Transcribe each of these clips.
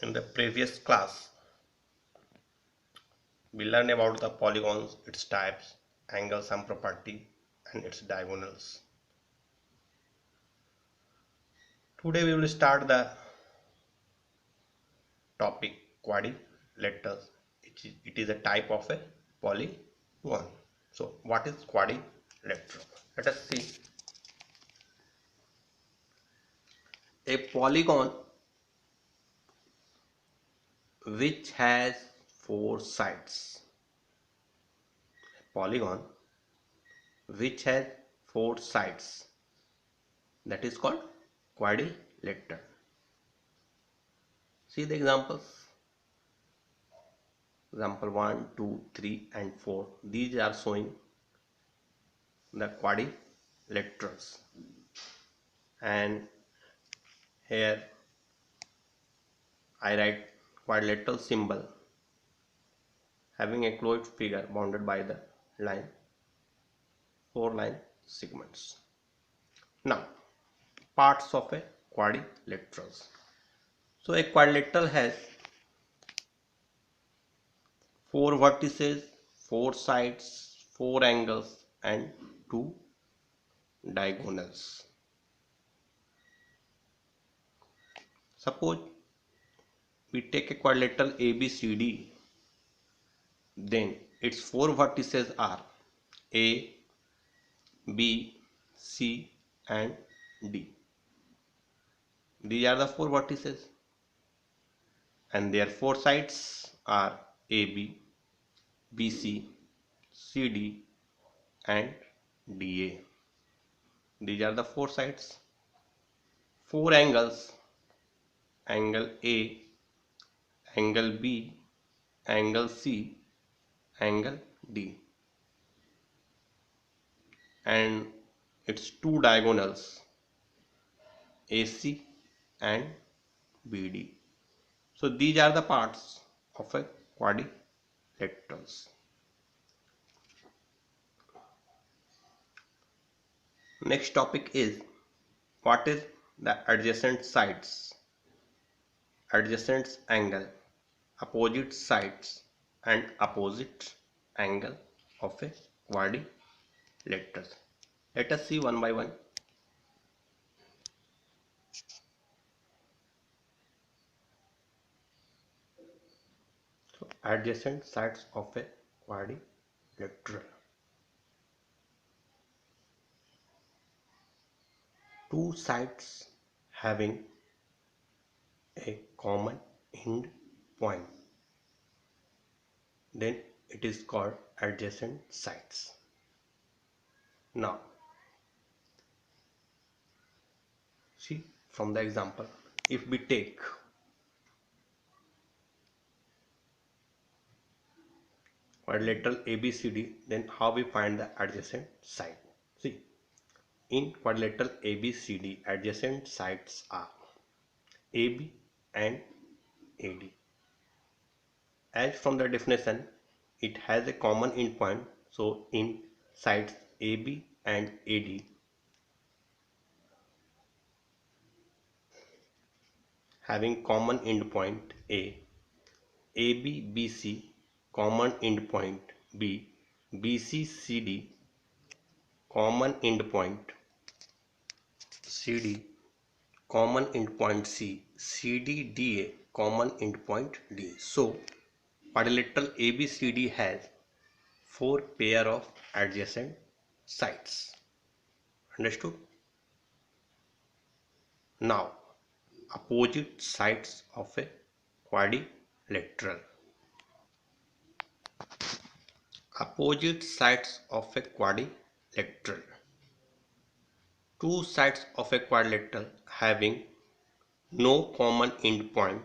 In the previous class, we learned about the polygons, its types, angles and property, and its diagonals. Today we will start the topic quadrilaterals. It is a type of a polygon. So what is quadrilateral? Let us see. A polygon which has four sides. Polygon which has four sides, that is called quadrilateral. See the examples. Example 1, 2, 3 and 4. These are showing the quadrilaterals. And here I write quadrilateral symbol having a closed figure bounded by the line, 4 line segments. Now, parts of a quadrilaterals. So a quadrilateral has 4 vertices, 4 sides, 4 angles and 2 diagonals. Suppose we take a quadrilateral ABCD, then its 4 vertices are A, B, C and D. These are the 4 vertices and their 4 sides are AB, BC, CD and DA. These are the 4 sides. 4 angles, angle A, angle B, angle C, angle D, and its 2 diagonals AC and BD. So these are the parts of a quadrilaterals. Next topic is what is the adjacent sides, adjacent angle, opposite sides and opposite angle of a quadrilateral. Let us see one by one. So adjacent sides of a quadrilateral. Two sides having a common end point, then it is called adjacent sides. Now see from the example, if we take quadrilateral ABCD, then how we find the adjacent side? See, in quadrilateral ABCD, adjacent sides are AB and AD. As from the definition, it has a common endpoint. So in sides AB and AD, having common endpoint A, AB BC common endpoint B, BC CD common endpoint CD, common endpoint C, CD DA common endpoint D. So quadrilateral ABCD has 4 pair of adjacent sides. Understood? Now opposite sides of a quadrilateral. Opposite sides of a quadrilateral. Two sides of a quadrilateral having no common endpoint,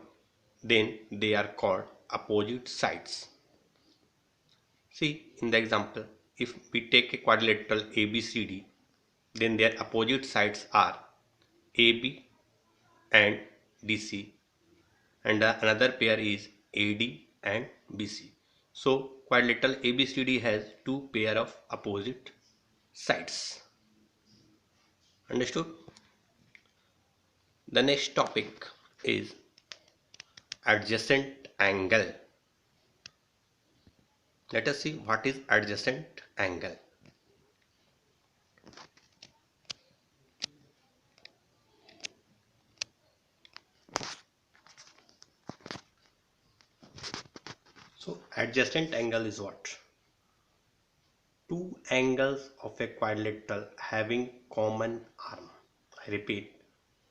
then they are called opposite sides. See in the example, if we take a quadrilateral ABCD, then their opposite sides are AB and DC, and another pair is AD and BC. So quadrilateral ABCD has 2 pair of opposite sides. Understood? The next topic is adjacent angle. Let us see what is adjacent angle. So adjacent angle is what? Two angles of a quadrilateral having common arm. I repeat,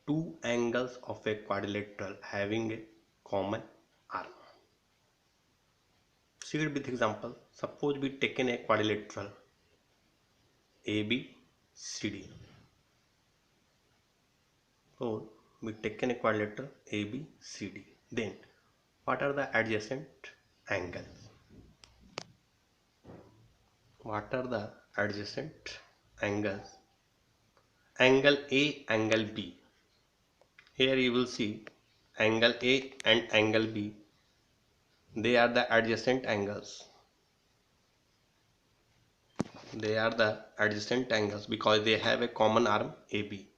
two angles of a quadrilateral having a common arm. See it with example. Suppose we taken a quadrilateral ABCD. So we taken a quadrilateral ABCD. Then what are the adjacent angles? What are the adjacent angles? Angle A, angle B. Here you will see angle A and angle B. They are the adjacent angles. They are the adjacent angles because they have a common arm AB.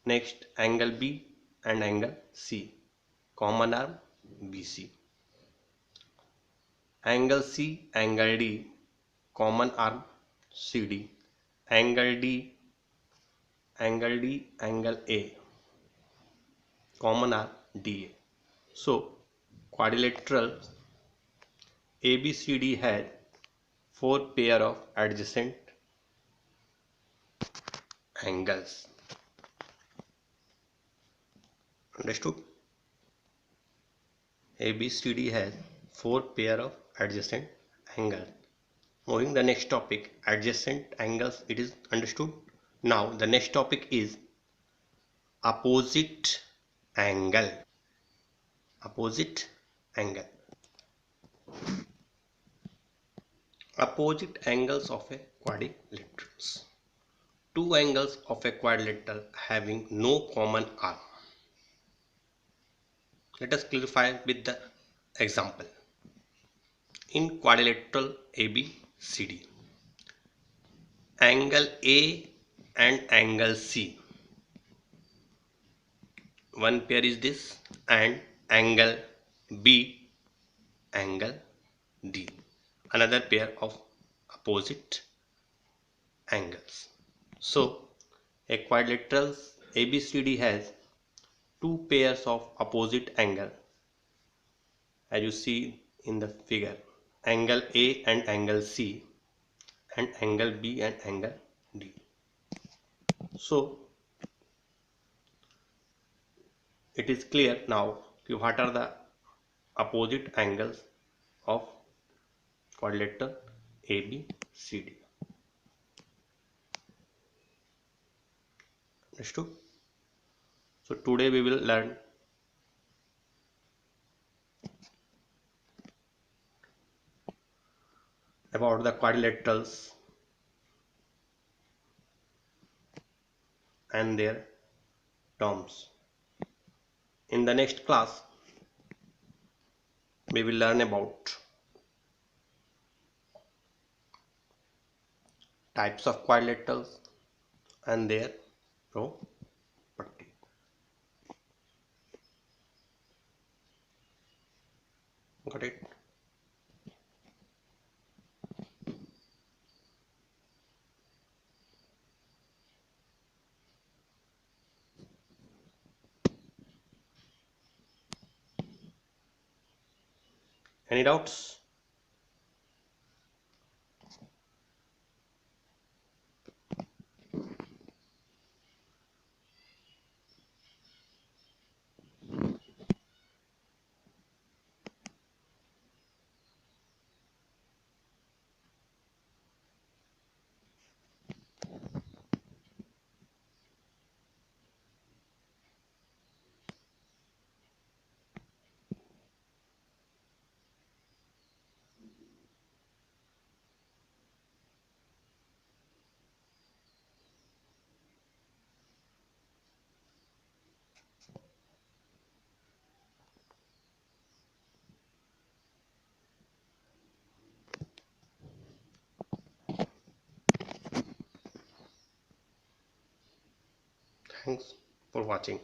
Next, angle B and angle C. Common arm BC. Angle C, angle D. Common arm CD. Angle D, angle D, angle A. Common arm DA. So, quadrilateral ABCD had four pair of adjacent angles. Understood? ABCD has four pair of adjacent angles. Moving the next topic, adjacent angles, it is understood. Now the next topic is opposite angle. Opposite angle. Opposite angles of a quadrilaterals. Two angles of a quadrilateral having no common arm. Let us clarify with the example. In quadrilateral ABCD, angle A and angle C, one pair is this, and angle B, angle D, another pair of opposite angles. So a quadrilateral ABCD has two pairs of opposite angle, as you see in the figure, angle A and angle C, and angle B and angle D. So it is clear now what are the opposite angles of quadrilateral ABCD. Understood? So today we will learn about the quadrilaterals and their terms. In the next class we will learn about types of quadrilaterals and their property. Got it? Any doubts? Thanks for watching.